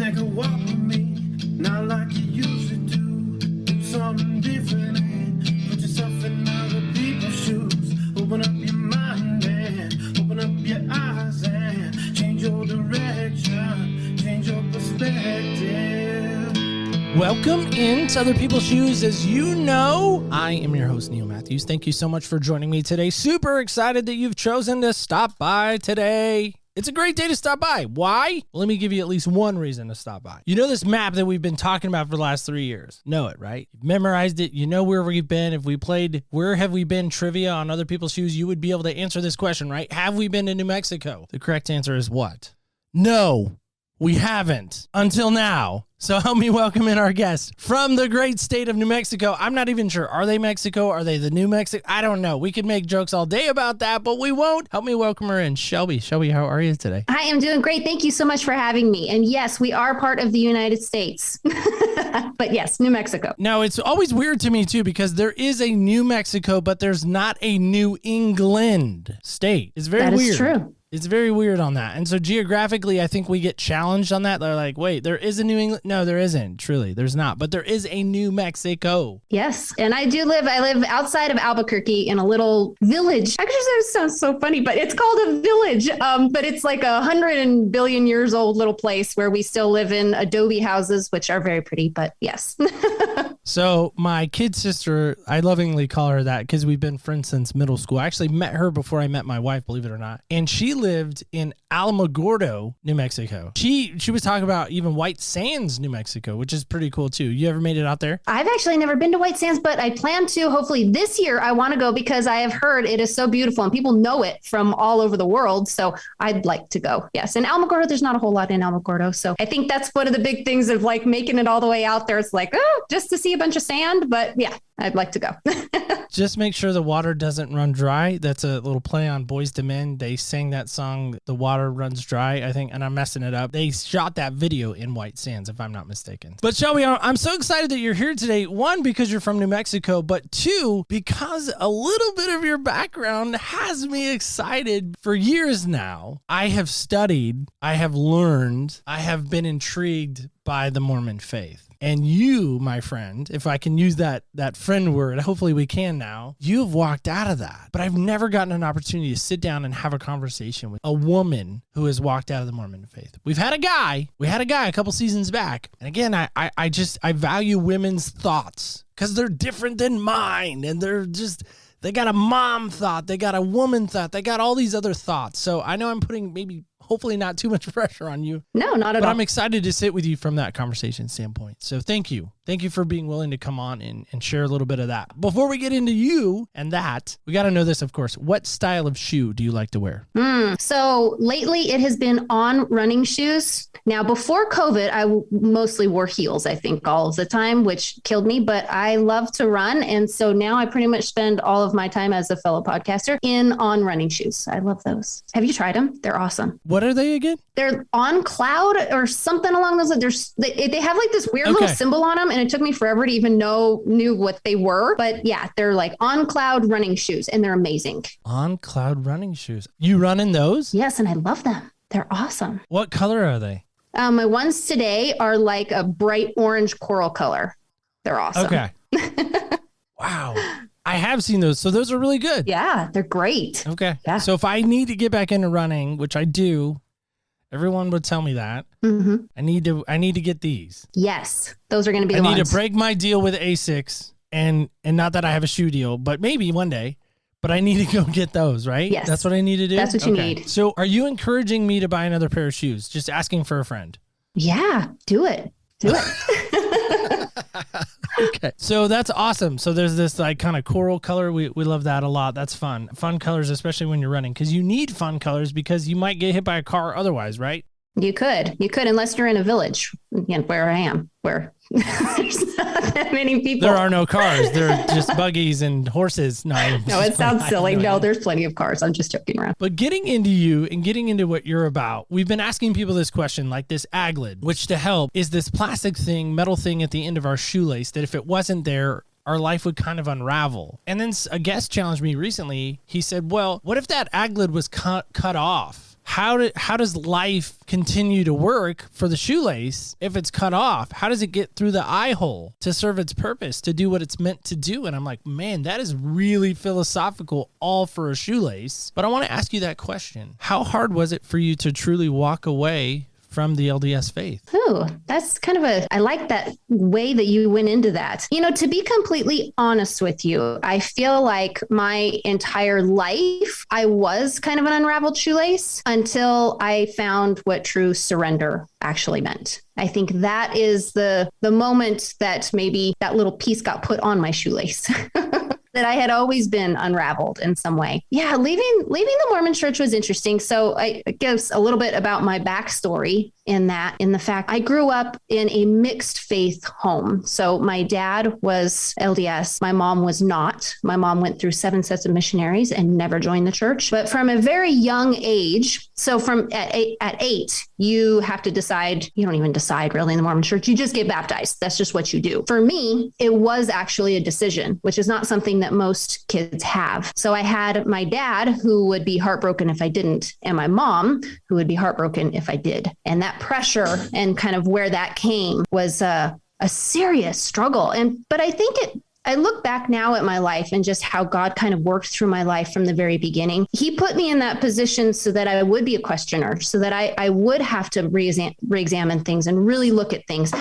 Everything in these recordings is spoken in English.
take a walk with me, not like you used to do. Do something different and put yourself in other people's shoes. Open up your mind and open up your eyes and change your direction, change your perspective. Welcome into Other People's Shoes. As you know, I am your host, Neil Matthews. Thank you so much for joining me today. Super excited that you've chosen to stop by today. It's a great day to stop by. Why? Well, let me give you at least one reason to stop by. You know this map that we've been talking about for the last 3 years? Know it, right? You've memorized it. You know where we've been. If we played Where Have We Been trivia on Other People's Shoes, you would be able to answer this question, right? Have we been to New Mexico? The correct answer is what? No, we haven't until now. So help me welcome in our guest from the great state of New Mexico. I'm not even sure. Are they Mexico? Are they the New Mexico? I don't know. We could make jokes all day about that, but we won't. Help me welcome her in. Shelby. Shelby, how are you today? I am doing great. Thank you so much for having me. And yes, we are part of the United States. But yes, New Mexico. Now, it's always weird to me, too, because there is a New Mexico, but there's not a New England state. It's very weird. That is true. It's very weird on that. And so geographically, I think we get challenged on that. They're like, wait, there is a New England. No, there isn't. Truly, there's not. But there is a New Mexico. Yes. And I live outside of Albuquerque in a little village. Actually, that sounds so funny, but it's called a village. But it's like 100 billion years old little place where we still live in adobe houses, which are very pretty, but yes. So my kid sister, I lovingly call her that because we've been friends since middle school. I actually met her before I met my wife, believe it or not. And she lived in Alamogordo, New Mexico. She was talking about even White Sands, New Mexico, which is pretty cool too. You ever made it out there? I've actually never been to White Sands, but I plan to. Hopefully this year I want to go because I have heard it is so beautiful and people know it from all over the world. So I'd like to go. Yes. And Alamogordo, there's not a whole lot in Alamogordo. So I think that's one of the big things of like making it all the way out there. It's like, oh, just to see a bunch of sand. But yeah, I'd like to go. Just make sure the water doesn't run dry. That's a little play on Boys to Men. They sang that song, The Water Runs Dry, I think, and I'm messing it up. They shot that video in White Sands, if I'm not mistaken. But Shelby, I'm so excited that you're here today. One, because you're from New Mexico, but two, because a little bit of your background has me excited. For years now, I have studied, I have learned, I have been intrigued by the Mormon faith. And you, my friend, if I can use that friend word, hopefully we can now, you've walked out of that. But I've never gotten an opportunity to sit down and have a conversation with a woman who has walked out of the Mormon faith. We had a guy a couple seasons back. And again, I value women's thoughts because they're different than mine. And they got a mom thought, they got a woman thought, they got all these other thoughts. So I know I'm putting hopefully not too much pressure on you. No, not at all. But I'm excited to sit with you from that conversation standpoint. So thank you. Thank you for being willing to come on and share a little bit of that. Before we get into you and that, we got to know this, of course. What style of shoe do you like to wear? So lately it has been on running shoes. Now, before COVID, I mostly wore heels, I think, all of the time, which killed me. But I love to run. And so now I pretty much spend all of my time as a fellow podcaster on running shoes. I love those. Have you tried them? They're awesome. What are they again? They're on cloud or something along those lines. They have like this weird little symbol on them. And it took me forever to even knew what they were. But yeah, they're like on cloud running shoes and they're amazing. On cloud running shoes. You run in those? Yes. And I love them. They're awesome. What color are they? My ones today are like a bright orange coral color. They're awesome. Okay. Wow. I have seen those. So those are really good. Yeah, they're great. Okay. Yeah. So if I need to get back into running, which I do, everyone would tell me that. Mm-hmm. I need to get these. Yes. Those are going to be the ones. I need to break my deal with ASICs and not that I have a shoe deal, but maybe one day. But I need to go get those, right? Yes. That's what I need to do? That's what you need. So are you encouraging me to buy another pair of shoes? Just asking for a friend? Yeah, do it. Do it. Okay. So that's awesome. So there's this like kind of coral color. We love that a lot. That's fun. Fun colors, especially when you're running, because you need fun colors because you might get hit by a car otherwise, right? You could, unless you're in a village, where I am, where there's not that many people. There are no cars. There are just buggies and horses. No, it sounds silly. No, there's plenty of cars. I'm just joking around. But getting into you and getting into what you're about, we've been asking people this question, like this aglid, which to help is this plastic thing, metal thing at the end of our shoelace that if it wasn't there, our life would kind of unravel. And then a guest challenged me recently. He said, well, what if that aglid was cut off? how does life continue to work for the shoelace if it's cut off? How does it get through the eye hole to serve its purpose, to do what it's meant to do? And I'm like, man, that is really philosophical, all for a shoelace. But I want to ask you that question. How hard was it for you to truly walk away from the LDS faith? Ooh, that's kind of I like that way that you went into that. You know, to be completely honest with you, I feel like my entire life, I was kind of an unraveled shoelace until I found what true surrender actually meant. I think that is the moment that maybe that little piece got put on my shoelace. That I had always been unraveled in some way. Yeah, leaving the Mormon church was interesting. So I guess a little bit about my backstory in the fact I grew up in a mixed faith home. So my dad was LDS. My mom was not. My mom went through 7 sets of missionaries and never joined the church. But from a very young age, so from at eight, you have to decide. You don't even decide really in the Mormon church. You just get baptized. That's just what you do. For me, it was actually a decision, which is not something that most kids have. So I had my dad who would be heartbroken if I didn't, and my mom who would be heartbroken if I did. And that pressure and kind of where that came was a serious struggle. But I think I look back now at my life and just how God kind of worked through my life from the very beginning. He put me in that position so that I would be a questioner, so that I would have to re-examine things and really look at things.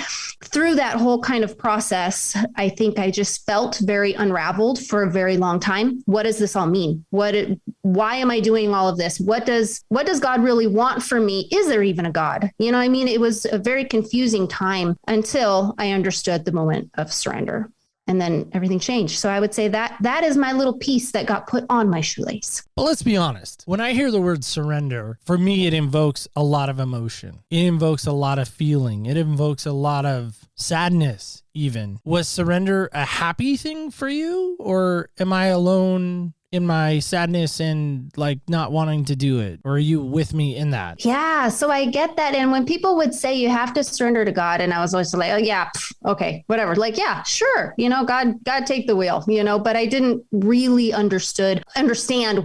Through that whole kind of process, I think I just felt very unraveled for a very long time. What does this all mean? Why am I doing all of this? What does God really want from me? Is there even a God? You know, I mean, it was a very confusing time until I understood the moment of surrender. And then everything changed. So I would say that is my little piece that got put on my shoelace. But let's be honest. When I hear the word surrender, for me, it invokes a lot of emotion. It invokes a lot of feeling. It invokes a lot of sadness even. Was surrender a happy thing for you? Or am I alone in my sadness and like not wanting to do it? Or are you with me in that? Yeah, so I get that. And when people would say you have to surrender to God, and I was always like, oh yeah, okay, whatever. Like, yeah, sure. You know, God take the wheel, you know, but I didn't really understand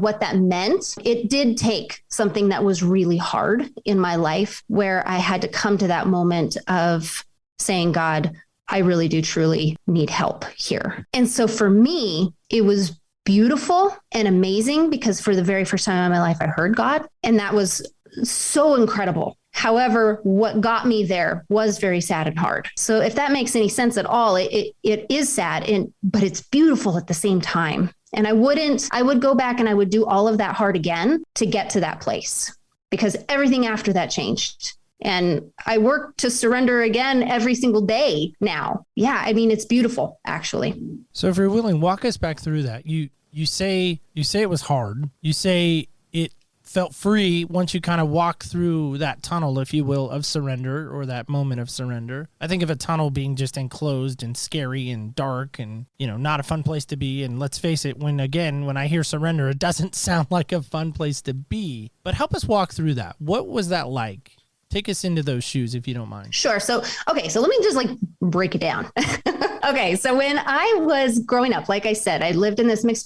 what that meant. It did take something that was really hard in my life where I had to come to that moment of saying, God, I really do truly need help here. And so for me, it was beautiful and amazing because for the very first time in my life, I heard God, and that was so incredible. However, what got me there was very sad and hard. So if that makes any sense at all, it is sad, but it's beautiful at the same time. And I would go back and I would do all of that hard again to get to that place because everything after that changed. And I work to surrender again every single day now. Yeah, I mean, it's beautiful, actually. So if you're willing, walk us back through that. You say it was hard. You say it felt free once you kind of walk through that tunnel, if you will, of surrender or that moment of surrender. I think of a tunnel being just enclosed and scary and dark and, you know, not a fun place to be. And let's face it, when I hear surrender, it doesn't sound like a fun place to be. But help us walk through that. What was that like? Take us into those shoes, if you don't mind. Sure. So let me just break it down. Okay. So when I was growing up, like I said, I lived in this mixed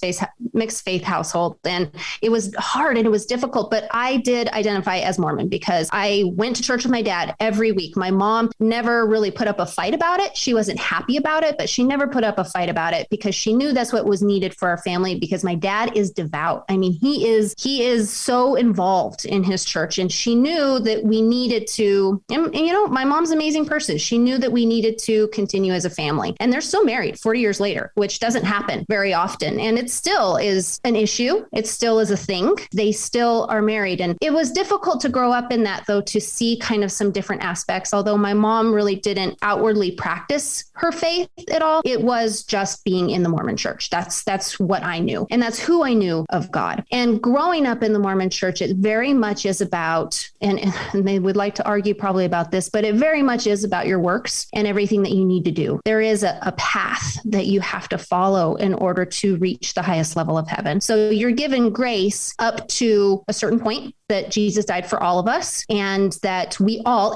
faith household, and it was hard and it was difficult, but I did identify as Mormon because I went to church with my dad every week. My mom never really put up a fight about it. She wasn't happy about it, but she never put up a fight about it because she knew that's what was needed for our family, because my dad is devout. I mean, he is so involved in his church, and she knew that we needed to, and you know, my mom's an amazing person. She knew that we needed to continue as a family. And they're still married 40 years later, which doesn't happen very often. And it still is an issue. It still is a thing. They still are married. And it was difficult to grow up in that, though, to see kind of some different aspects. Although my mom really didn't outwardly practice her faith at all, it was just being in the Mormon church. That's what I knew. And that's who I knew of God. And growing up in the Mormon church, it very much is about, and they would like to argue probably about this, but it very much is about your works and everything that you need to do. There is a path that you have to follow in order to reach the highest level of heaven. So you're given grace up to a certain point that Jesus died for all of us, and that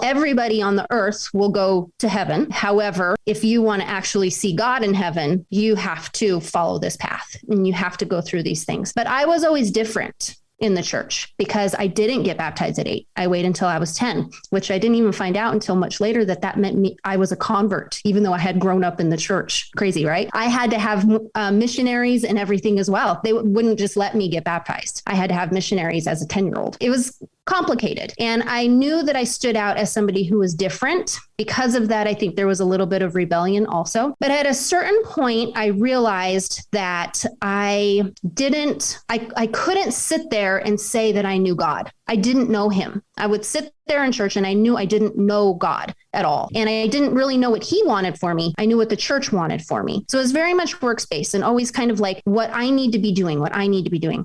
everybody on the earth will go to heaven. However, if you want to actually see God in heaven, you have to follow this path and you have to go through these things. But I was always different. in the church because I didn't get baptized at 8. I waited until I was 10, which I didn't even find out until much later that meant I was a convert, even though I had grown up in the church. Crazy, right? I had to have missionaries and everything as well. They wouldn't just let me get baptized. I had to have missionaries as a 10-year-old. It was complicated. And I knew that I stood out as somebody who was different. Because of that, I think there was a little bit of rebellion also. But at a certain point, I realized that I couldn't sit there and say that I knew God. I didn't know him. I would sit there in church and I knew I didn't know God at all. And I didn't really know what he wanted for me. I knew what the church wanted for me. So it was very much works-based and always kind of like what I need to be doing.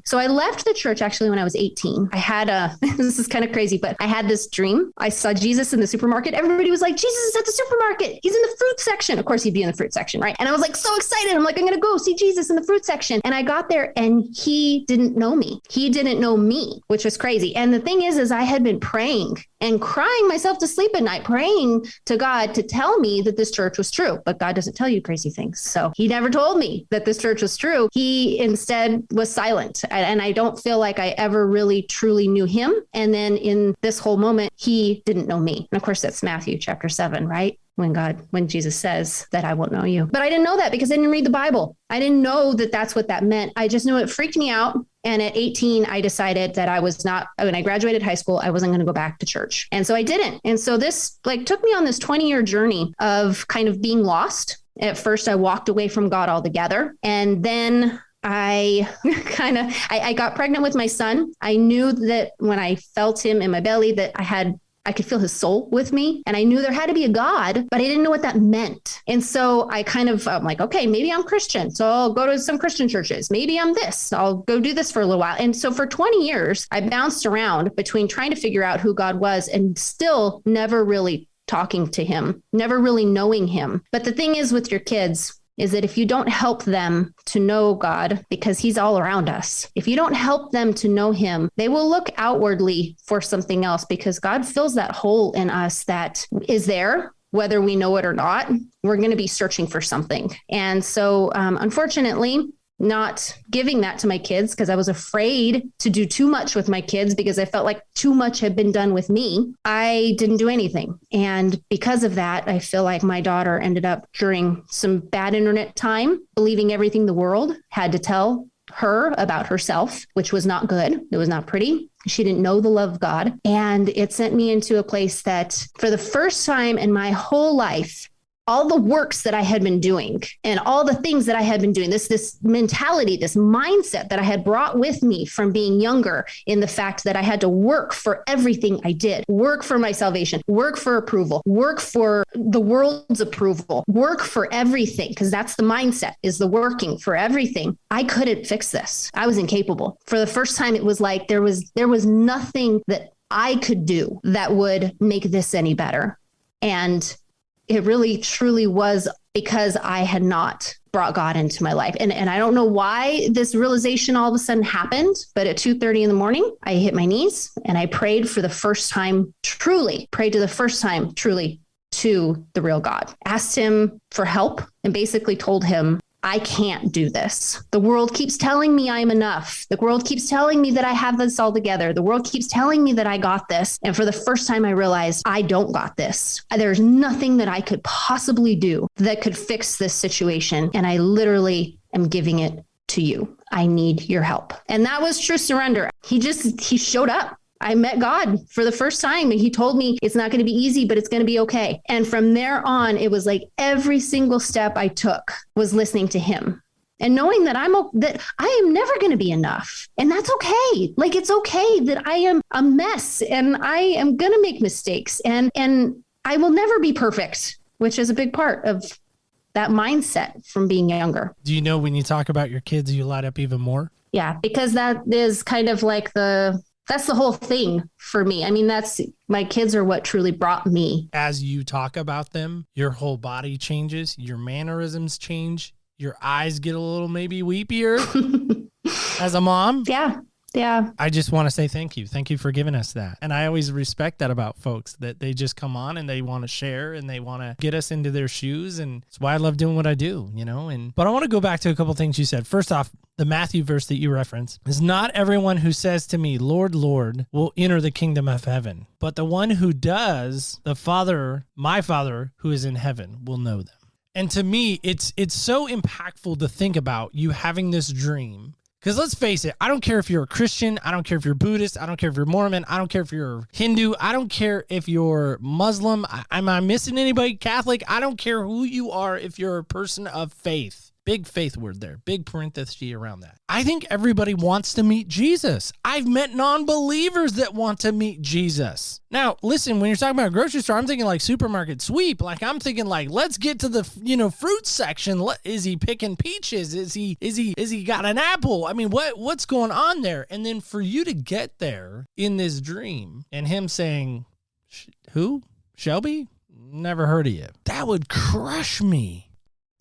So I left the church actually when I was 18. I had this is kind of crazy, but I had this dream. I saw Jesus in the supermarket. Everybody was like, Jesus is at the supermarket. He's in the fruit section. Of course, he'd be in the fruit section, right? And I was like so excited. I'm like, I'm going to go see Jesus in the fruit section. And I got there and he didn't know me. He didn't know me, which was crazy. And the thing is I had been praying and crying myself to sleep at night, praying to God to tell me that this church was true. But God doesn't tell you crazy things. So he never told me that this church was true. He instead was silent. And I don't feel like I ever really truly knew him. And then in this whole moment, he didn't know me. And of course, that's Matthew chapter 7, right? When Jesus says that I won't know you. But I didn't know that because I didn't read the Bible. I didn't know that that's what that meant. I just knew it freaked me out. And at 18, I decided that when I graduated high school, I wasn't going to go back to church. And so I didn't. And so this took me on this 20-year journey of kind of being lost. At first, I walked away from God altogether. And then I got pregnant with my son. I knew that when I felt him in my belly that I could feel his soul with me. And I knew there had to be a God, but I didn't know what that meant. And so I'm like, okay, maybe I'm Christian. So I'll go to some Christian churches. Maybe I'm this. I'll go do this for a little while. And so for 20 years, I bounced around between trying to figure out who God was and still never really talking to him, never really knowing him. But the thing is with your kids, is that if you don't help them to know God, because he's all around us, if you don't help them to know him, they will look outwardly for something else because God fills that hole in us that is there, whether we know it or not. We're going to be searching for something. And so unfortunately, not giving that to my kids because I was afraid to do too much with my kids because I felt like too much had been done with me. I didn't do anything. And because of that, I feel like my daughter ended up during some bad internet time, believing everything the world had to tell her about herself, which was not good. It was not pretty. She didn't know the love of God. And it sent me into a place that for the first time in my whole life, all the works that I had been doing and all the things that I had been doing, this mentality, this mindset that I had brought with me from being younger in the fact that I had to work for everything I did, work for my salvation, work for approval, work for the world's approval, work for everything, because that's the mindset, is the working for everything. I couldn't fix this. I was incapable. For the first time, it was like there was nothing that I could do that would make this any better. And it really, truly was because I had not brought God into my life. And I don't know why this realization all of a sudden happened, but at 2:30 in the morning, I hit my knees and I prayed to the first time, truly to the real God. Asked him for help and basically told him, I can't do this. The world keeps telling me I'm enough. The world keeps telling me that I have this all together. The world keeps telling me that I got this. And for the first time, I realized I don't got this. There's nothing that I could possibly do that could fix this situation. And I literally am giving it to you. I need your help. And that was true surrender. He showed up. I met God for the first time and he told me it's not going to be easy, but it's going to be okay. And from there on, it was like every single step I took was listening to him and knowing that I am never going to be enough. And that's okay. Like, it's okay that I am a mess and I am going to make mistakes and I will never be perfect, which is a big part of that mindset from being younger. Do you know when you talk about your kids, you light up even more? Yeah, because that is kind of like that's the whole thing for me. I mean, my kids are what truly brought me. As you talk about them, your whole body changes, your mannerisms change, your eyes get a little maybe weepier as a mom. Yeah. Yeah. I just want to say thank you. Thank you for giving us that. And I always respect that about folks, that they just come on and they want to share and they want to get us into their shoes. And it's why I love doing what I do, But I want to go back to a couple things you said. First off, the Matthew verse that you reference, is not everyone who says to me, Lord, Lord, will enter the kingdom of heaven, but the one who does, my Father who is in heaven will know them. And to me, it's so impactful to think about you having this dream. Because let's face it, I don't care if you're a Christian, I don't care if you're Buddhist, I don't care if you're Mormon, I don't care if you're Hindu, I don't care if you're Muslim, am I missing anybody, Catholic? I don't care who you are if you're a person of faith. Big faith word there, big parenthesis around that. I think everybody wants to meet Jesus. I've met non-believers that want to meet Jesus. Now, listen, when you're talking about a grocery store, I'm thinking like supermarket sweep. Like I'm thinking like, let's get to the, fruit section. Is he picking peaches? Is he got an apple? I mean, what's going on there? And then for you to get there in this dream and him saying, who? Shelby? Never heard of you. That would crush me.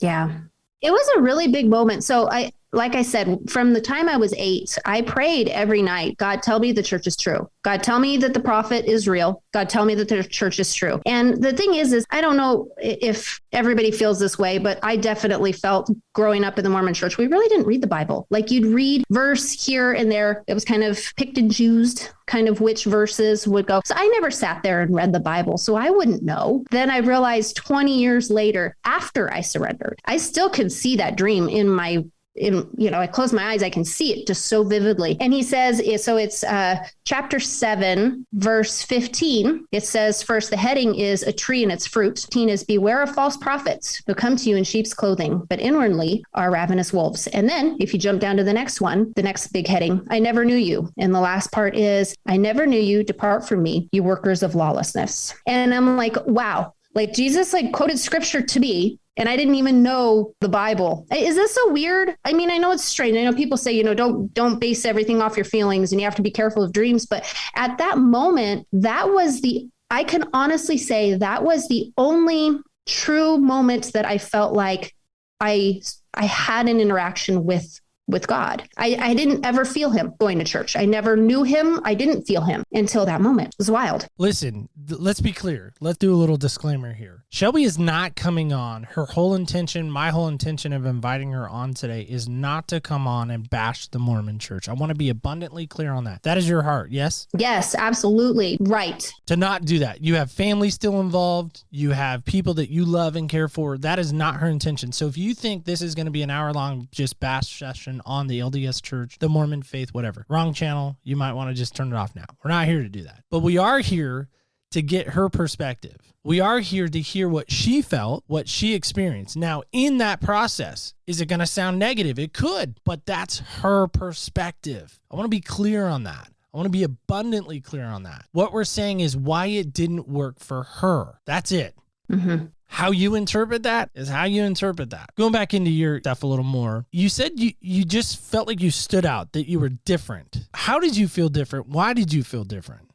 Yeah. It was a really big moment. So like I said, from the time I was 8, I prayed every night, God, tell me the church is true. God, tell me that the prophet is real. God, tell me that the church is true. And the thing is I don't know if everybody feels this way, but I definitely felt growing up in the Mormon church, we really didn't read the Bible. Like you'd read verse here and there. It was kind of picked and choosed kind of which verses would go. So I never sat there and read the Bible, so I wouldn't know. Then I realized 20 years later, after I surrendered, I still can see that dream I close my eyes, I can see it just so vividly. And he says, so it's chapter 7, verse 15. It says, first, the heading is a tree and its fruit. 15 is beware of false prophets who come to you in sheep's clothing, but inwardly are ravenous wolves. And then if you jump down to the next one, the next big heading, I never knew you. And the last part is, I never knew you, depart from me, you workers of lawlessness. And I'm like, wow, like Jesus quoted scripture to me. And I didn't even know the Bible. Is this so weird? I mean, I know it's strange. I know people say, don't base everything off your feelings and you have to be careful of dreams. But at that moment, I can honestly say that was the only true moment that I felt like I had an interaction with God. I didn't ever feel him going to church. I never knew him. I didn't feel him until that moment. It was wild. Listen, let's be clear. Let's do a little disclaimer here. Shelby is not coming on. Her whole intention, my whole intention of inviting her on today is not to come on and bash the Mormon church. I want to be abundantly clear on that. That is your heart, yes? Yes, absolutely. Right. To not do that. You have family still involved. You have people that you love and care for. That is not her intention. So if you think this is going to be an hour-long just bash session on the LDS church, the Mormon faith, whatever, wrong channel, you might want to just turn it off now. We're not here to do that. But we are here to get her perspective. We are here to hear what she felt, what she experienced. Now, in that process, is it going to sound negative? It could, but that's her perspective. I want to be clear on that. I want to be abundantly clear on that. What we're saying is why it didn't work for her. That's it. Mm-hmm. How you interpret that is how you interpret that. Going back into your stuff a little more, you said you just felt like you stood out, that you were different. How did you feel different? Why did you feel different?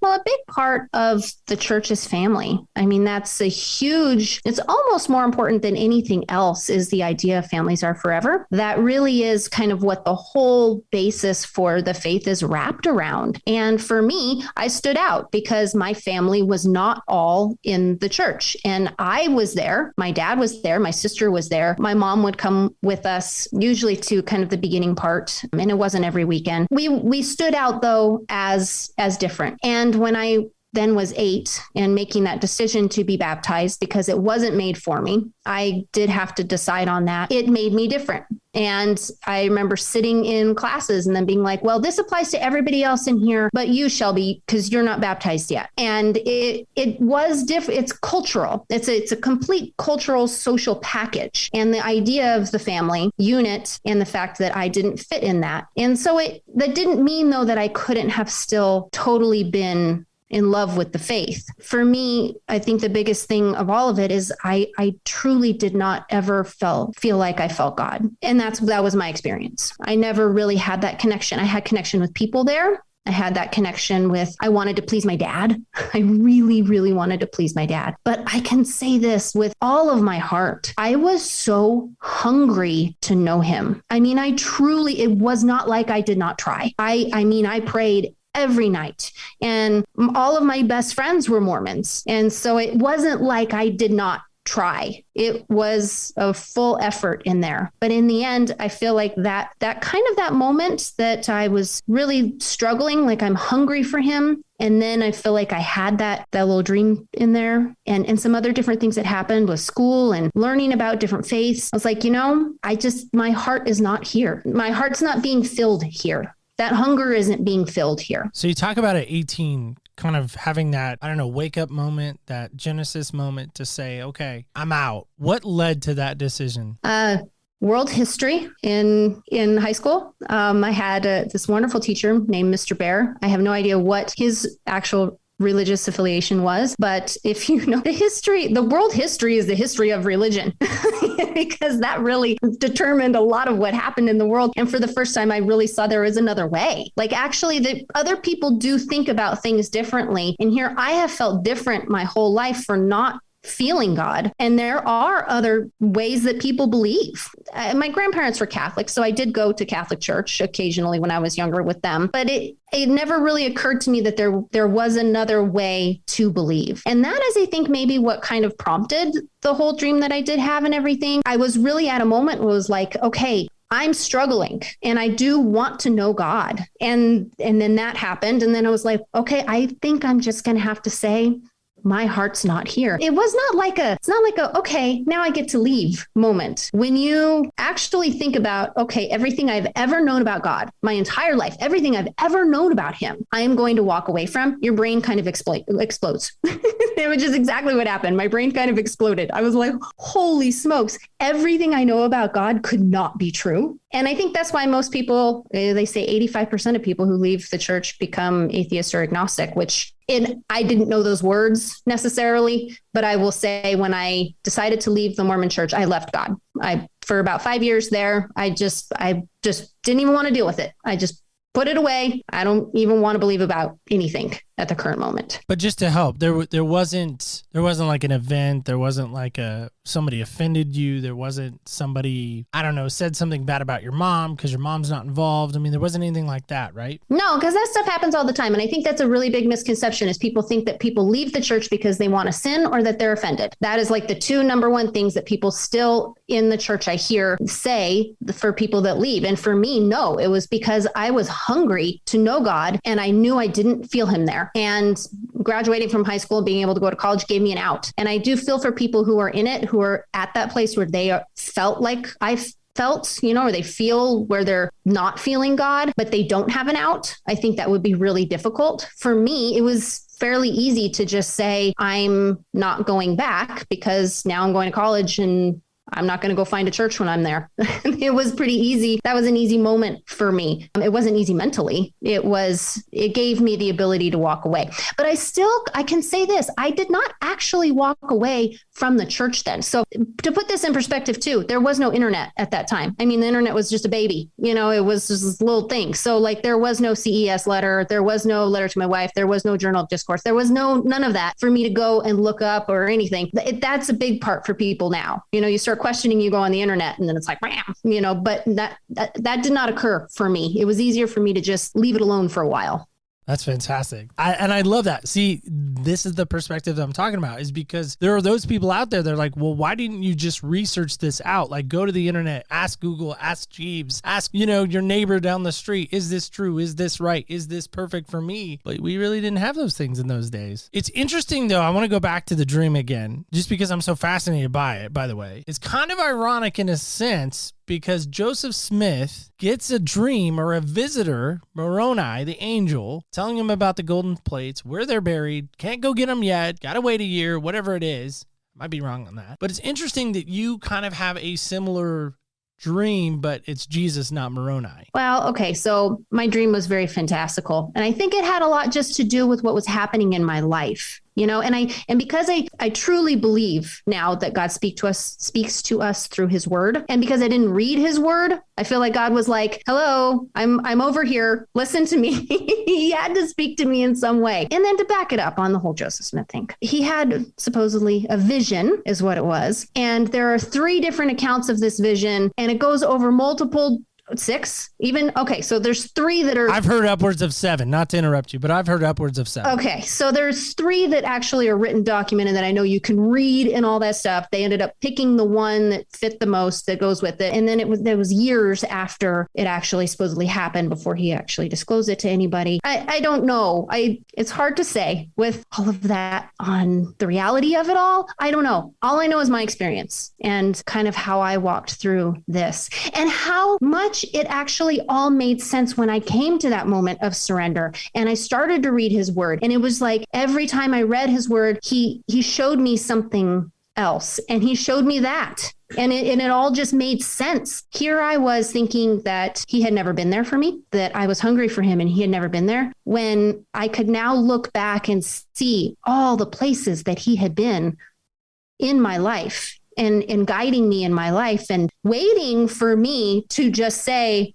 Well, a big part of the church's family. I mean, that's it's almost more important than anything else is the idea of families are forever. That really is kind of what the whole basis for the faith is wrapped around. And for me, I stood out because my family was not all in the church. And I was there. My dad was there. My sister was there. My mom would come with us, usually to kind of the beginning part. And it wasn't every weekend. We stood out, though, as different. And when I then was 8 and making that decision to be baptized because it wasn't made for me, I did have to decide on that. It made me different. And I remember sitting in classes and then being like, well, this applies to everybody else in here, but you, Shelby, because you're not baptized yet. And it was different. It's cultural. It's a complete cultural social package. And the idea of the family unit and the fact that I didn't fit in that. And so that didn't mean, though, that I couldn't have still totally been in love with the faith. For me, I think the biggest thing of all of it is I truly did not ever feel like I felt God. And that was my experience. I never really had that connection. I had connection with people there. I had that connection with, I wanted to please my dad. I really, really wanted to please my dad. But I can say this with all of my heart. I was so hungry to know him. I mean, it was not like I did not try. I prayed every night. And all of my best friends were Mormons. And so it wasn't like I did not try. It was a full effort in there. But in the end, I feel like that moment that I was really struggling, like I'm hungry for him. And then I feel like I had that little dream in there and some other different things that happened with school and learning about different faiths. I was like, my heart is not here. My heart's not being filled here. That hunger isn't being filled here. So you talk about at 18, kind of having that, wake up moment, that Genesis moment to say, okay, I'm out. What led to that decision? World history in high school. I had this wonderful teacher named Mr. Bear. I have no idea what his actual religious affiliation was, but if you know the world history is the history of religion because that really determined a lot of what happened in the world. And for the first time, I really saw there is another way. Like actually the other people do think about things differently. And here I have felt different my whole life for not feeling God. And there are other ways that people believe. My grandparents were Catholic, so I did go to Catholic church occasionally when I was younger with them, but it never really occurred to me that there was another way to believe. And that is, I think, maybe what kind of prompted the whole dream that I did have and everything. I was really at a moment where it was like, okay, I'm struggling and I do want to know God. And then that happened. And then I was like, okay, I think I'm just going to have to say, my heart's not here. It was not like okay, now I get to leave moment. When you actually think about, okay, everything I've ever known about God, my entire life, everything I've ever known about him, I am going to walk away from, your brain kind of explodes. It was just exactly what happened. My brain kind of exploded. I was like, holy smokes, everything I know about God could not be true. And I think that's why most people, they say 85% of people who leave the church become atheist or agnostic, I didn't know those words necessarily, but I will say when I decided to leave the Mormon church, I left God. For about 5 years there, I just didn't even want to deal with it. I just put it away. I don't even want to believe about anything at the current moment. But just to help, there wasn't like an event. There wasn't like somebody offended you. There wasn't somebody, said something bad about your mom because your mom's not involved. I mean, there wasn't anything like that, right? No, because that stuff happens all the time. And I think that's a really big misconception is people think that people leave the church because they want to sin or that they're offended. That is like the two number one things that people still in the church I hear say for people that leave. And for me, no, it was because I was hungry to know God and I knew I didn't feel him there. And graduating from high school, being able to go to college gave me an out. And I do feel for people who are in it, who are at that place where they felt like I felt, or they feel where they're not feeling God, but they don't have an out. I think that would be really difficult. For me, it was fairly easy to just say, I'm not going back because now I'm going to college and I'm not going to go find a church when I'm there. It was pretty easy. That was an easy moment for me. It wasn't easy mentally. It gave me the ability to walk away. But I can say this, I did not actually walk away from the church then. So to put this in perspective too, there was no internet at that time. I mean, the internet was just a baby, it was just this little thing. So like there was no CES letter. There was no letter to my wife. There was no journal of discourse. There was none of that for me to go and look up or anything. That's a big part for people now. You start questioning, you go on the internet and then it's like, bam, but that did not occur for me. It was easier for me to just leave it alone for a while. That's fantastic. I love that. See, this is the perspective that I'm talking about, is because there are those people out there that are like, well, why didn't you just research this out? Like go to the internet, ask Google, ask Jeeves, ask, your neighbor down the street. Is this true? Is this right? Is this perfect for me? But we really didn't have those things in those days. It's interesting though. I want to go back to the dream again, just because I'm so fascinated by it, by the way. It's kind of ironic in a sense, because Joseph Smith gets a dream or a visitor, Moroni, the angel, telling him about the golden plates, where they're buried, can't go get them yet, gotta wait a year, whatever it is. Might be wrong on that. But it's interesting that you kind of have a similar dream, but it's Jesus, not Moroni. Well, okay. So my dream was very fantastical. And I think it had a lot just to do with what was happening in my life. And because I truly believe now that God speaks to us through his word. And because I didn't read his word, I feel like God was like, hello, I'm over here. Listen to me. He had to speak to me in some way. And then to back it up on the whole Joseph Smith thing, he had supposedly a vision is what it was. And there are 3 different accounts of this vision, and it goes over multiple 6 even. Okay. So there's 3 that are. I've heard upwards of 7, not to interrupt you, but I've heard upwards of 7. Okay. So there's 3 that actually are written, documented, that I know you can read and all that stuff. They ended up picking the one that fit the most that goes with it. And then there was years after it actually supposedly happened before he actually disclosed it to anybody. I don't know. It's hard to say with all of that on the reality of it all. I don't know. All I know is my experience and kind of how I walked through this and how much it actually all made sense when I came to that moment of surrender and I started to read his word. And it was like every time I read his word, he showed me something else and he showed me that. And it all just made sense. Here I was thinking that he had never been there for me, that I was hungry for him and he had never been there, when I could now look back and see all the places that he had been in my life and guiding me in my life and waiting for me to just say,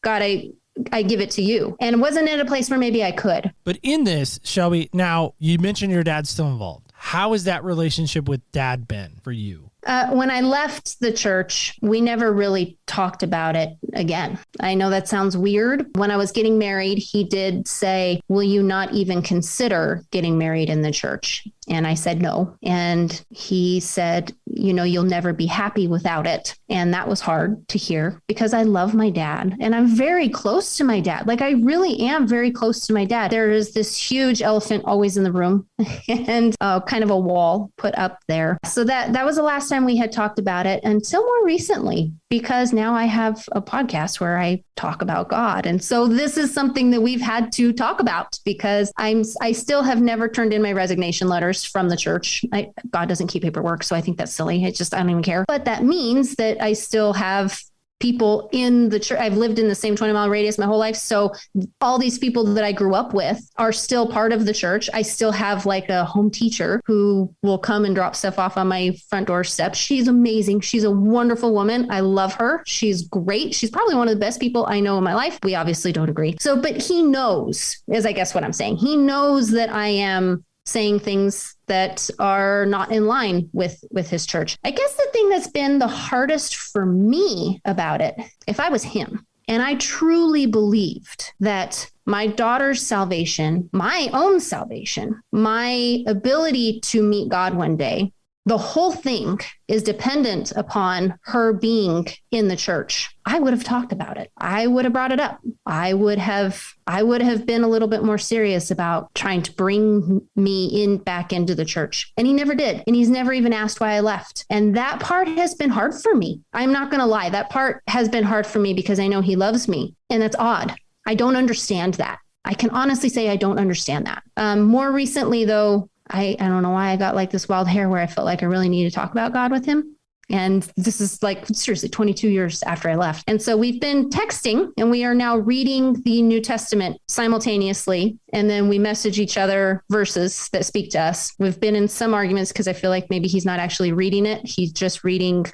God, I give it to you. And it wasn't at a place where maybe I could. But in this, Shelby, now you mentioned your dad's still involved. How has that relationship with dad been for you? When I left the church, we never really talked about it again. I know that sounds weird. When I was getting married, he did say, will you not even consider getting married in the church? And I said no. And he said, you'll never be happy without it. And that was hard to hear because I love my dad and I'm very close to my dad. Like I really am very close to my dad. There is this huge elephant always in the room and kind of a wall put up there. So that was the last time we had talked about it until more recently, because now I have a podcast where I talk about God. And so this is something that we've had to talk about because I still have never turned in my resignation letters from the church. God doesn't keep paperwork. So I think that's silly. I don't even care. But that means that I still have people in the church. I've lived in the same 20-mile radius my whole life. So all these people that I grew up with are still part of the church. I still have like a home teacher who will come and drop stuff off on my front doorstep. She's amazing. She's a wonderful woman. I love her. She's great. She's probably one of the best people I know in my life. We obviously don't agree. So, but he knows, is I guess what I'm saying. He knows that I am saying things that are not in line with his church. I guess the thing that's been the hardest for me about it, if I was him, and I truly believed that my daughter's salvation, my own salvation, my ability to meet God one day, the whole thing is dependent upon her being in the church, I would have talked about it. I would have brought it up. I would have been a little bit more serious about trying to bring me back into the church. And he never did. And he's never even asked why I left. And that part has been hard for me. I'm not going to lie. That part has been hard for me because I know he loves me. And that's odd. I don't understand that. I can honestly say I don't understand that. More recently, though, I don't know why I got like this wild hair where I felt like I really needed to talk about God with him. And this is like seriously 22 years after I left. And so we've been texting and we are now reading the New Testament simultaneously. And then we message each other verses that speak to us. We've been in some arguments because I feel like maybe he's not actually reading it. He's just reading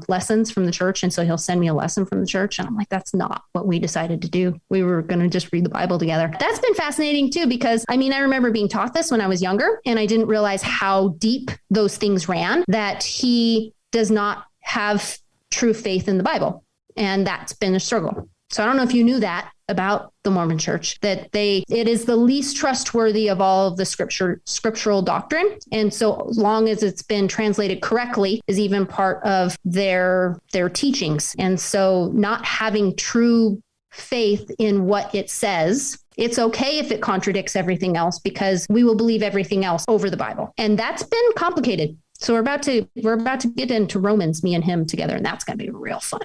lessons from the church. And so he'll send me a lesson from the church. And I'm like, that's not what we decided to do. We were going to just read the Bible together. That's been fascinating too, because I rember being taught this when I was younger and I didn't realize how deep those things ran, that he does not have true faith in the Bible. And that's been a struggle. So I don't know if you knew that about the Mormon church, that it is the least trustworthy of all of the scriptural doctrine. And so long as it's been translated correctly is even part of their teachings. And so not having true faith in what it says, it's okay if it contradicts everything else because we will believe everything else over the Bible. And that's been complicated. So we're about to get into Romans, me and him together, and that's going to be real fun.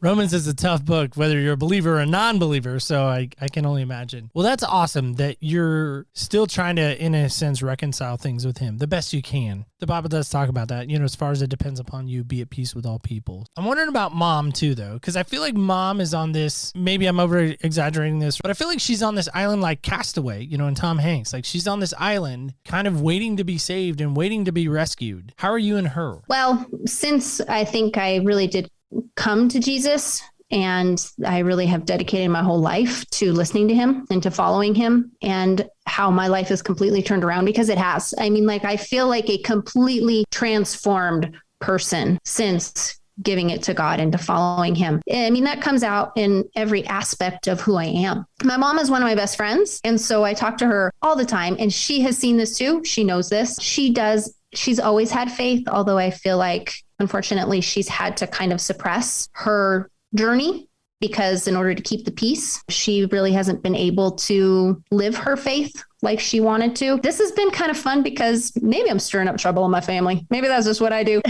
Romans is a tough book, whether you're a believer or a non-believer, so I can only imagine. Well, that's awesome that you're still trying to, in a sense, reconcile things with him the best you can. The Bible does talk about that, as far as it depends upon you, be at peace with all people. I'm wondering about mom, too, though, because I feel like mom is on this, maybe I'm over-exaggerating this, but I feel like she's on this island like Castaway, in Tom Hanks. Like, she's on this island kind of waiting to be saved and waiting to be rescued. How are you and her? Well, since I think I really did come to Jesus and I really have dedicated my whole life to listening to him and to following him, and how my life is completely turned around, because it has. I feel like a completely transformed person since giving it to God and to following him. I mean, that comes out in every aspect of who I am. My mom is one of my best friends. And so I talk to her all the time, and she has seen this too. She knows this. She's always had faith, although I feel like, unfortunately, she's had to kind of suppress her journey because in order to keep the peace, she really hasn't been able to live her faith like she wanted to. This has been kind of fun because maybe I'm stirring up trouble in my family. Maybe that's just what I do.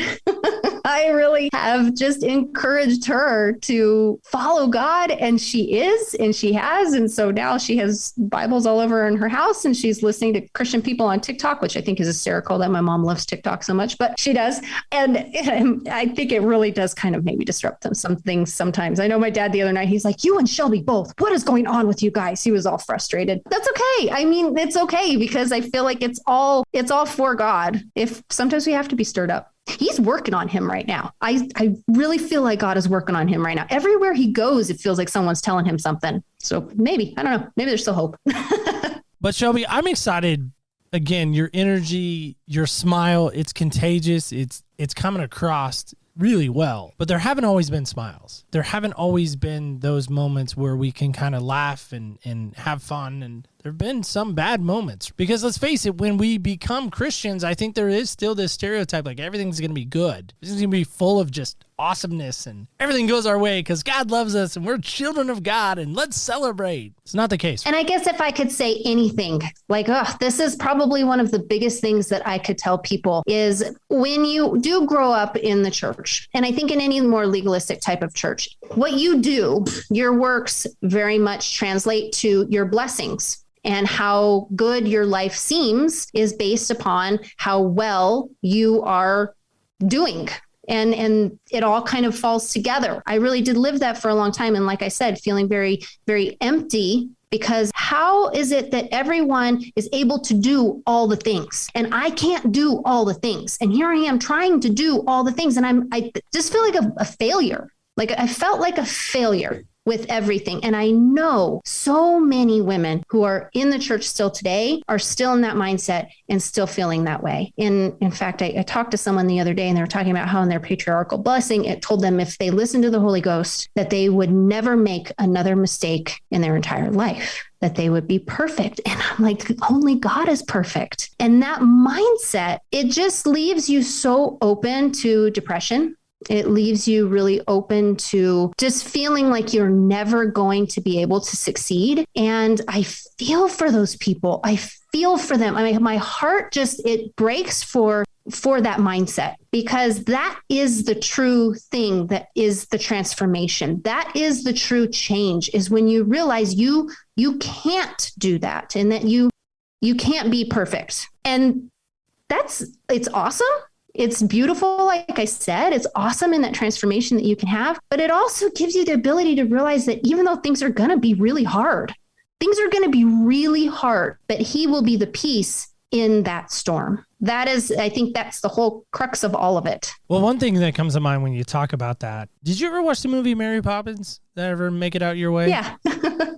I really have just encouraged her to follow God, and she is, and she has. And so now she has Bibles all over in her house, and she's listening to Christian people on TikTok, which I think is hysterical that my mom loves TikTok so much, but she does. And I think it really does kind of maybe disrupt them some things sometimes. I know my dad the other night, he's like, you and Shelby both, what is going on with you guys? He was all frustrated. That's okay. I mean, it's okay because I feel like it's all for God. If sometimes we have to be stirred up. He's working on him right now. I really feel like God is working on him right now. Everywhere he goes, it feels like someone's telling him something. So maybe, I don't know, maybe there's still hope. But Shelby, I'm excited. Again, your energy, your smile, it's contagious. It's coming across really well. But there haven't always been smiles. There haven't always been those moments where we can kind of laugh and have fun. And there have been some bad moments. Because let's face it, when we become Christians, I think there is still this stereotype like everything's going to be good. This is going to be full of just awesomeness and everything goes our way because God loves us and we're children of God and let's celebrate. It's not the case. And I guess if I could say anything, like, this is probably one of the biggest things that I could tell people is when you do grow up in the church, and I think in any more legalistic type of church, what you do, your works very much translate to your blessings. And how good your life seems is based upon how well you are doing. And it all kind of falls together. I really did live that for a long time. And like I said, feeling very, very empty because how is it that everyone is able to do all the things and I can't do all the things? And here I am trying to do all the things. And I just feel like a failure. Like I felt like a failure with everything. And I know so many women who are in the church still today are still in that mindset and still feeling that way. In fact, I talked to someone the other day and they were talking about how in their patriarchal blessing, it told them if they listened to the Holy Ghost, that they would never make another mistake in their entire life, that they would be perfect. And I'm like, only God is perfect. And that mindset, it just leaves you so open to depression. It leaves you really open to just feeling like you're never going to be able to succeed. And I feel for those people. I feel for them. I mean, my heart just, it breaks for that mindset because that is the true thing. That is the transformation. That is the true change is when you realize you can't do that and that you can't be perfect. And it's awesome. It's beautiful. Like I said, it's awesome in that transformation that you can have, but it also gives you the ability to realize that even though things are going to be really hard, but he will be the peace in that storm. That is, I think that's the whole crux of all of it. Well, one thing that comes to mind when you talk about that, did you ever watch the movie Mary Poppins? Did that ever make it out your way? Yeah.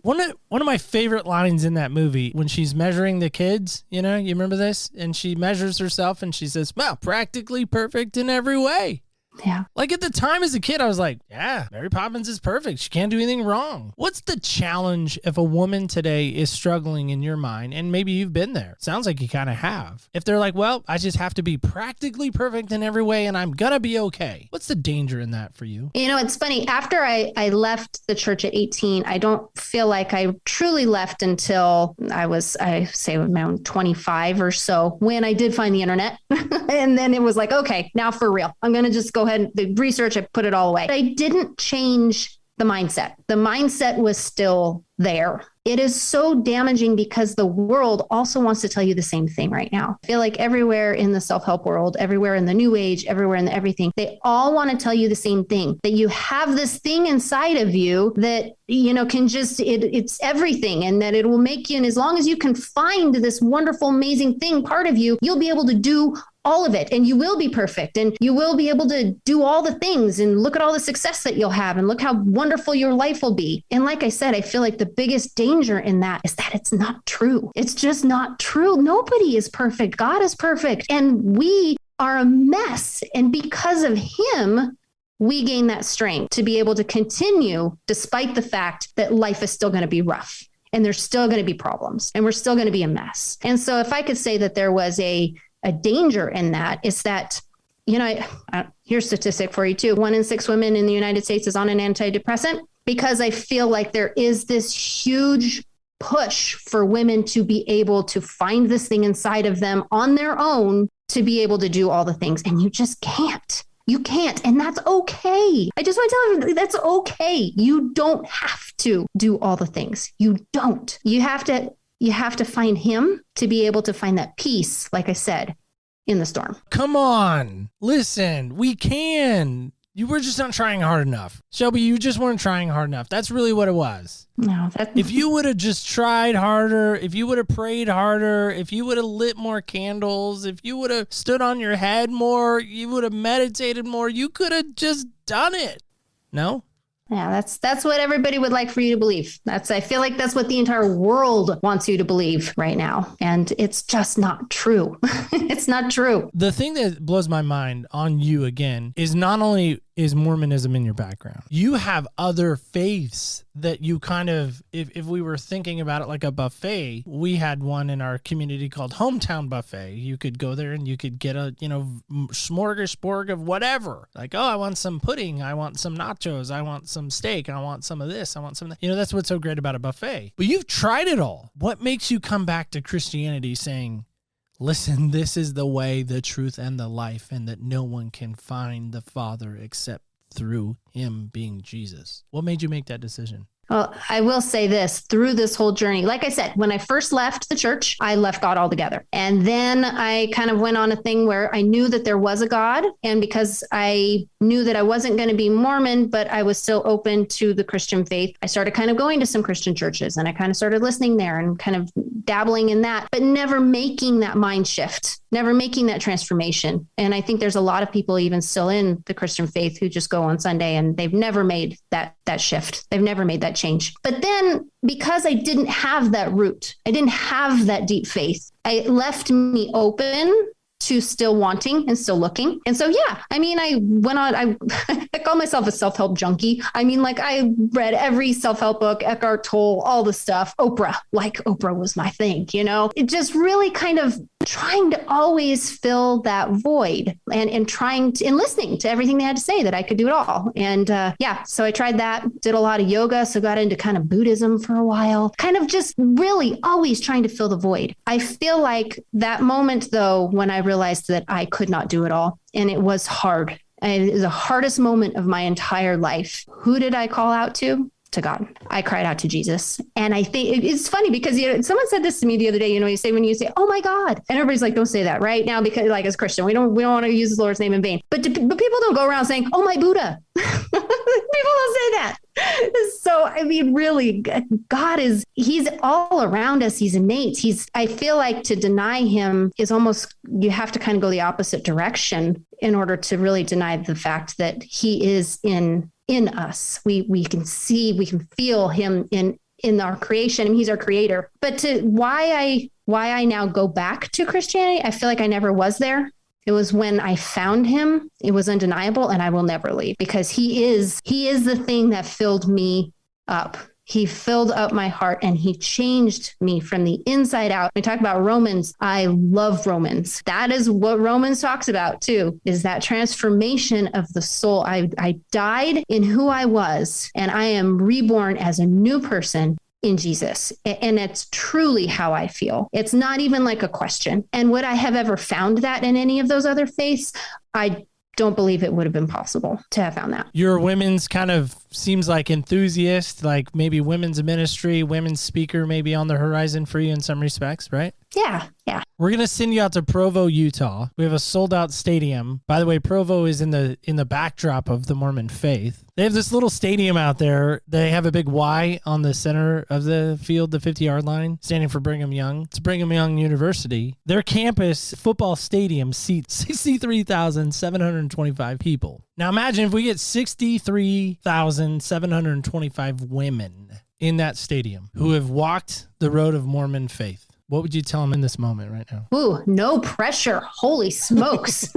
One of my favorite lines in that movie, when she's measuring the kids, you remember this? And she measures herself and she says, well, practically perfect in every way. Yeah. Like at the time as a kid, I was like, yeah, Mary Poppins is perfect. She can't do anything wrong. What's the challenge if a woman today is struggling in your mind? And maybe you've been there. Sounds like you kind of have. If they're like, well, I just have to be practically perfect in every way and I'm going to be okay. What's the danger in that for you? It's funny. After I left the church at 18, I don't feel like I truly left until I say around 25 or so when I did find the internet. And then it was like, okay, now for real, I'm going to just go ahead and research. I put it all away. I didn't change the mindset. The mindset was still there. It is so damaging because the world also wants to tell you the same thing right now. I feel like everywhere in the self-help world, everywhere in the new age, everywhere in the everything, they all want to tell you the same thing, that you have this thing inside of you that, can just, it's everything. And that it will make you, and as long as you can find this wonderful, amazing thing, part of you, you'll be able to do all of it. And you will be perfect and you will be able to do all the things and look at all the success that you'll have and look how wonderful your life will be. And like I said, I feel like the biggest danger in that is that it's not true. It's just not true. Nobody is perfect. God is perfect. And we are a mess. And because of him, we gain that strength to be able to continue despite the fact that life is still going to be rough and there's still going to be problems and we're still going to be a mess. And so if I could say that there was a danger in that, is that, here's a statistic for you too. 1 in 6 women in the United States is on an antidepressant, because I feel like there is this huge push for women to be able to find this thing inside of them on their own to be able to do all the things. And you just can't. You can't. And that's okay. I just want to tell you, that's okay. You don't have to do all the things. You don't. You have to find him to be able to find that peace, like I said, in the storm. Come on. Listen, we can. You were just not trying hard enough. Shelby, you just weren't trying hard enough. That's really what it was. No, if you would have just tried harder, if you would have prayed harder, if you would have lit more candles, if you would have stood on your head more, you would have meditated more, you could have just done it. No? Yeah, that's what everybody would like for you to believe. I feel like that's what the entire world wants you to believe right now. And it's just not true. It's not true. The thing that blows my mind on you again is not only is Mormonism in your background, you have other faiths that you kind of, if we were thinking about it like a buffet, we had one in our community called Hometown Buffet. You could go there and you could get a, smorgasbord of whatever. Like, oh, I want some pudding. I want some nachos. I want some steak. I want some of this. I want some of that. That's what's so great about a buffet. But you've tried it all. What makes you come back to Christianity saying, listen, this is the way, the truth, and the life, and that no one can find the Father except through him being Jesus? What made you make that decision? Well, I will say this, through this whole journey, like I said, when I first left the church, I left God altogether. And then I kind of went on a thing where I knew that there was a God. And because I knew that I wasn't going to be Mormon, but I was still open to the Christian faith, I started kind of going to some Christian churches, and I kind of started listening there and kind of dabbling in that, but never making that mind shift, never making that transformation. And I think there's a lot of people even still in the Christian faith who just go on Sunday and they've never made that shift. They've never made that change. But then because I didn't have that root, I didn't have that deep faith, it left me open to still wanting and still looking. And so, yeah, I mean, I went on, I call myself a self-help junkie. I mean, like I read every self-help book, Eckhart Tolle, all the stuff, Oprah was my thing, it just really kind of trying to always fill that void and trying to, and listening to everything they had to say that I could do it all. And so I tried that, did a lot of yoga. So got into kind of Buddhism for a while, kind of just really always trying to fill the void. I feel like that moment though, when I realized that I could not do it all, and it was hard. And it was the hardest moment of my entire life. Who did I call out to? To God. I cried out to Jesus. And I think it's funny because someone said this to me the other day, when you say, oh my God, and everybody's like, don't say that right now, because like as Christian, we don't want to use the Lord's name in vain, but people don't go around saying, oh my Buddha. People don't say that. So, I mean, really, God he's all around us. He's innate. I feel like to deny him is almost, you have to kind of go the opposite direction in order to really deny the fact that he is in us. We can see, we can feel him in our creation. I mean, he's our creator. But why I now go back to Christianity, I feel like I never was there. It was when I found him, it was undeniable, and I will never leave, because he is the thing that filled me up. He filled up my heart and he changed me from the inside out. We talk about Romans. I love Romans. That is what Romans talks about too, is that transformation of the soul. I died in who I was, and I am reborn as a new person in Jesus. And it's truly how I feel. It's not even like a question. And would I have ever found that in any of those other faiths? I don't believe it would have been possible to have found that. Your women's kind of seems like enthusiast, like maybe women's ministry, women's speaker, maybe on the horizon for you in some respects, right? Yeah. We're going to send you out to Provo, Utah. We have a sold out stadium. By the way, Provo is in the backdrop of the Mormon faith. They have this little stadium out there. They have a big Y on the center of the field, the 50-yard line, standing for Brigham Young. It's Brigham Young University. Their campus football stadium seats 63,725 people. Now imagine if we get 63,725 women in that stadium who have walked the road of Mormon faith. What would you tell them in this moment right now? Ooh, no pressure. Holy smokes.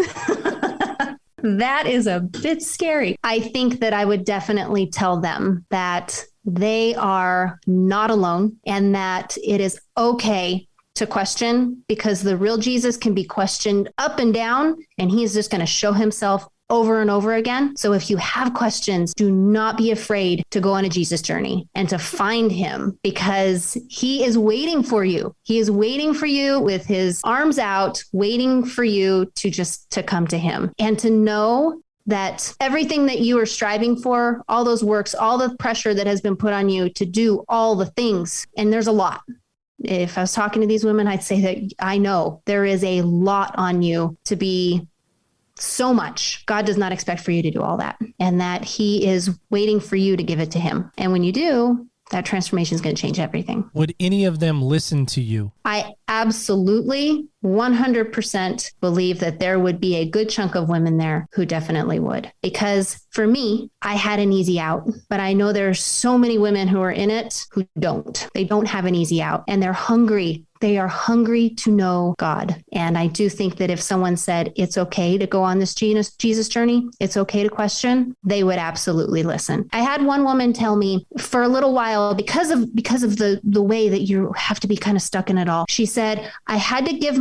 That is a bit scary. I think that I would definitely tell them that they are not alone and that it is okay to question, because the real Jesus can be questioned up and down, and he is just going to show himself over and over again. So if you have questions, do not be afraid to go on a Jesus journey and to find him, because he is waiting for you. He is waiting for you with his arms out, waiting for you to come to him and to know that everything that you are striving for, all those works, all the pressure that has been put on you to do all the things, and there's a lot. If I was talking to these women, I'd say that I know there is a lot on you to be so much. God does not expect for you to do all that, and that he is waiting for you to give it to him. And when you do, that transformation is going to change everything. Would any of them listen to you? I absolutely 100% believe that there would be a good chunk of women there who definitely would. Because for me, I had an easy out, but I know there's so many women who are in it who don't. They don't have an easy out, and they're hungry. They are hungry to know God. And I do think that if someone said it's okay to go on this Jesus journey, it's okay to question, they would absolutely listen. I had one woman tell me for a little while, because of the way that you have to be kind of stuck in it all, she said, I had to give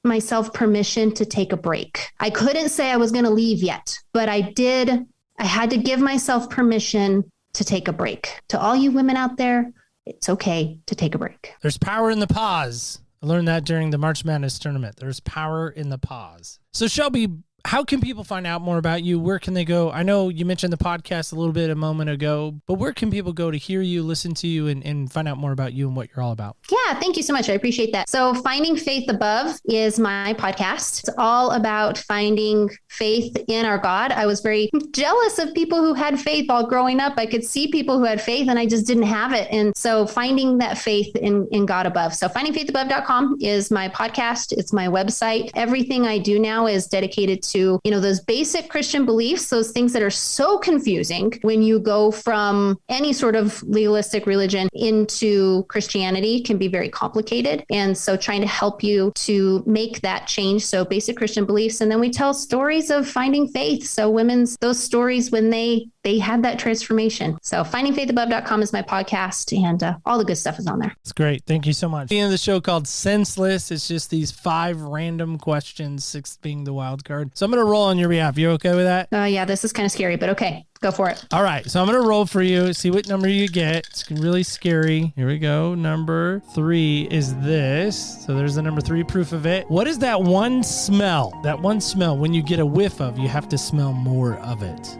myself permission to take a break. I couldn't say I was going to leave yet, but I did. I had to give myself permission to take a break. To all you women out there, it's okay to take a break. There's power in the pause. I learned that during the March Madness tournament. There's power in the pause. So Shelby, how can people find out more about you? Where can they go? I know you mentioned the podcast a little bit a moment ago, but where can people go to hear you, listen to you, and find out more about you and what you're all about? Yeah, thank you so much. I appreciate that. So Finding Faith Above is my podcast. It's all about finding faith in our God. I was very jealous of people who had faith all growing up. I could see people who had faith and I just didn't have it. And so finding that faith in God above. So findingfaithabove.com is my podcast. It's my website. Everything I do now is dedicated to, those basic Christian beliefs, those things that are so confusing when you go from any sort of legalistic religion into Christianity can be very complicated. And so trying to help you to make that change. So basic Christian beliefs. And then we tell stories of finding faith. So those stories when they had that transformation. So findingfaithabove.com is my podcast, and all the good stuff is on there. It's great. Thank you so much. The end of the show called Senseless. It's just these 5 random questions, 6 being the wild card. So I'm going to roll on your behalf. You okay with that? Yeah, this is kind of scary, but okay. Go for it. All right. So I'm going to roll for you. See what number you get. It's really scary. Here we go. Number 3 is this. So there's the number 3 proof of it. What is that one smell? That one smell when you get a whiff of, you have to smell more of it.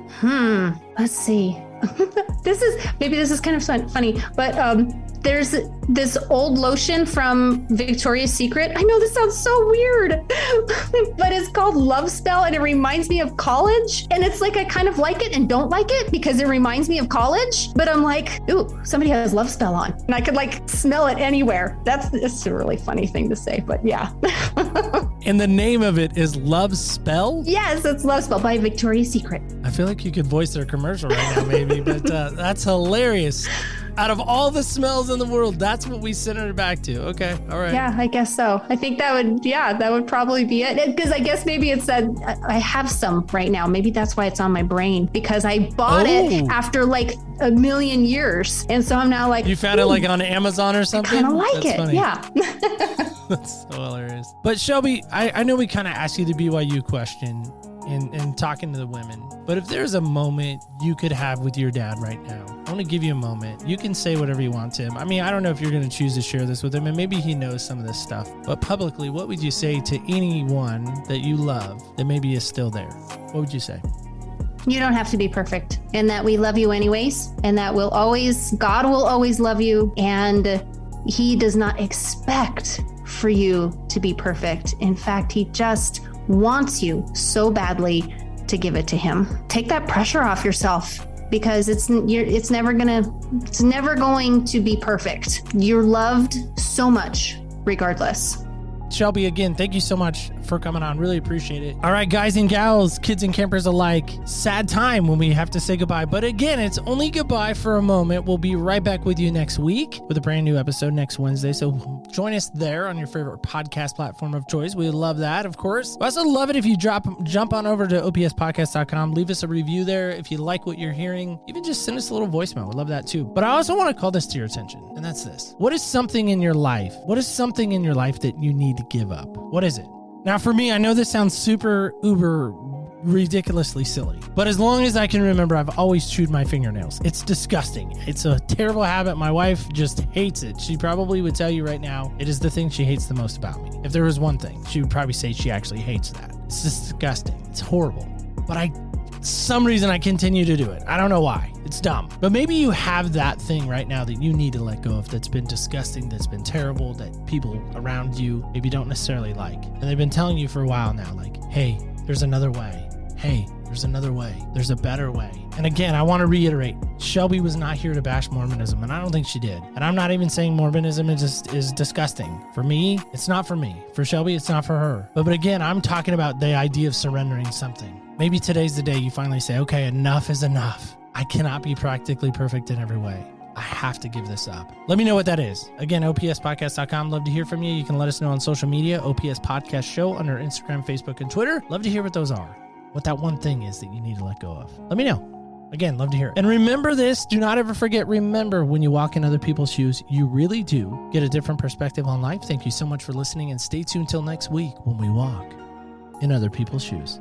Let's see. This is kind of funny, but there's this old lotion from Victoria's Secret. I know this sounds so weird, but it's called Love Spell, and it reminds me of college. And it's like I kind of like it and don't like it because it reminds me of college. But I'm like, ooh, somebody has Love Spell on, and I could smell it anywhere. It's a really funny thing to say, but yeah. And the name of it is Love Spell? Yes, it's Love Spell by Victoria's Secret. I feel like you could voice their commercial right now, maybe, but that's hilarious. Out of all the smells in the world, that's what we sent it back to. Okay, all right. Yeah, I guess so. I think that would probably be it. Because I guess maybe it said, I have some right now. Maybe that's why it's on my brain, because I bought it after a million years. And so I'm now like, you found it on Amazon or something? I kind of like that's it. Funny. Yeah. That's so hilarious. But Shelby, I know we kind of asked you the BYU question and talking to the women, but if there's a moment you could have with your dad right now, I want to give you a moment. You can say whatever you want to him. I mean, I don't know if you're going to choose to share this with him, and maybe he knows some of this stuff, but publicly, what would you say to anyone that you love that maybe is still there? What would you say? You don't have to be perfect, and that we love you anyways, and that God will always love you, and he does not expect for you to be perfect. In fact, he just wants you so badly to give it to him. Take that pressure off yourself, because it's never going to be perfect. You're loved so much regardless. Shelby, again, thank you so much for coming on. Really appreciate it. All right, guys and gals, kids and campers alike, sad time when we have to say goodbye. But again, it's only goodbye for a moment. We'll be right back with you next week with a brand new episode next Wednesday. So join us there on your favorite podcast platform of choice. We love that, of course. We also love it if you jump on over to opspodcast.com. Leave us a review there if you like what you're hearing. Even just send us a little voicemail. We love that too. But I also want to call this to your attention, and that's this. What is something in your life? What is something in your life that you need to give up? What is it? Now, for me, I know this sounds super, uber, ridiculously silly, but as long as I can remember, I've always chewed my fingernails. It's disgusting. It's a terrible habit. My wife just hates it. She probably would tell you right now, it is the thing she hates the most about me. If there was one thing, she would probably say she actually hates that. It's disgusting. It's horrible. But some reason I continue to do it. I don't know why. It's dumb. But maybe you have that thing right now that you need to let go of that's been disgusting, that's been terrible, that people around you maybe don't necessarily like. And they've been telling you for a while now, like, hey, there's another way. Hey, there's another way. There's a better way. And again, I want to reiterate, Shelby was not here to bash Mormonism, and I don't think she did. And I'm not even saying Mormonism is disgusting. For me, it's not for me. For Shelby, it's not for her. But again, I'm talking about the idea of surrendering something. Maybe today's the day you finally say, okay, enough is enough. I cannot be practically perfect in every way. I have to give this up. Let me know what that is. Again, opspodcast.com. Love to hear from you. You can let us know on social media, OPS Podcast Show under Instagram, Facebook, and Twitter. Love to hear what those are. What that one thing is that you need to let go of. Let me know. Again, love to hear it. And remember this, do not ever forget, remember when you walk in other people's shoes, you really do get a different perspective on life. Thank you so much for listening, and stay tuned till next week when we walk in other people's shoes.